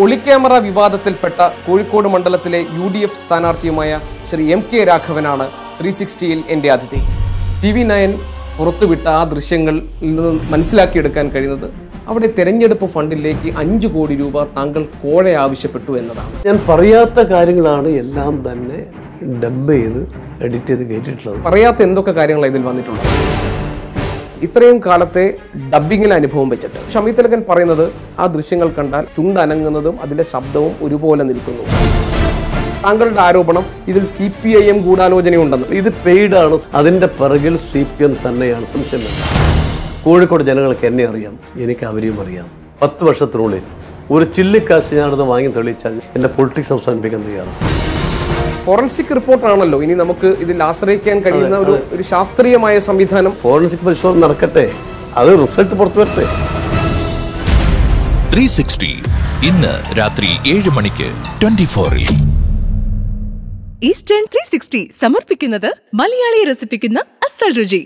ഒളിക്യാമറ വിവാദത്തിൽപ്പെട്ട കോഴിക്കോട് മണ്ഡലത്തിലെ UDF സ്ഥാനാർത്ഥിയുമായ Shri MK രാഘവനാണ് 360യിൽ എൻ്റെ അതിഥി. TV9 പുറത്തുവിട്ട ആ ദൃശ്യങ്ങളിൽ നിന്ന് മനസ്സിലാക്കിയെടുക്കാൻ കഴിയുന്നത് അവിടെ തെരഞ്ഞെടുപ്പ് ഫണ്ടിലേക്ക് 5 കോടി രൂപ താങ്കൾ കോഴ ആവശ്യപ്പെട്ടു എന്നതാണ്. ഞാൻ പറയാത്ത കാര്യങ്ങളാണ് എല്ലാം തന്നെ ഡബ് ചെയ്ത് എഡിറ്റ് ചെയ്ത് കേട്ടിട്ടുള്ളത്. പറയാത്ത എന്തൊക്കെ കാര്യങ്ങളാണ് ഇതിൽ വന്നിട്ടുള്ളത്? ഇത്രയും കാലത്തെ ഡബ്ബിങ്ങിലെ അനുഭവം വെച്ചിട്ട് ഷമി തിലകൻ പറയുന്നത് ആ ദൃശ്യങ്ങൾ കണ്ടാൽ ചുണ്ടനങ്ങുന്നതും അതിലെ ശബ്ദവും ഒരുപോലെ നിൽക്കുന്നു. താങ്കളുടെ ആരോപണം ഇതിൽ CPIM ഗൂഢാലോചനയുണ്ടെന്ന്. ഇത് പെയ്ഡാണ്, അതിൻ്റെ പിറകിൽ CPM തന്നെയാണ്. സംശയം. കോഴിക്കോട് ജനങ്ങൾക്ക് എന്നെ അറിയാം, എനിക്ക് അവരെയും അറിയാം. 10 വർഷത്തിനുള്ളിൽ ഒരു ചില്ലിക്കാശ് ഞാനത് വാങ്ങി തെളിയിച്ചാൽ എൻ്റെ പൊളിറ്റിക്സ് അവസാനിപ്പിക്കാൻ തയ്യാറാണ്. ഫോറൻസിക് റിപ്പോർട്ടാണല്ലോ ഇനി നമുക്ക് ഇതിൽ ആശ്രയിക്കാൻ കഴിയുന്ന ഒരു ശാസ്ത്രീയമായ സംവിധാനം. ഫോറൻസിക് പരിശോധന നടക്കട്ടെ, അത് റിസൾട്ട് പുറത്തു വരട്ടെ. 360 ഇന്ന് രാത്രി 7 മണിക്ക് 24-ൽ. ഈസ്റ്റേൺ 360 സമർപ്പിക്കുന്നത് മലയാളിയെ രസിപ്പിക്കുന്ന അസൽ രുചി.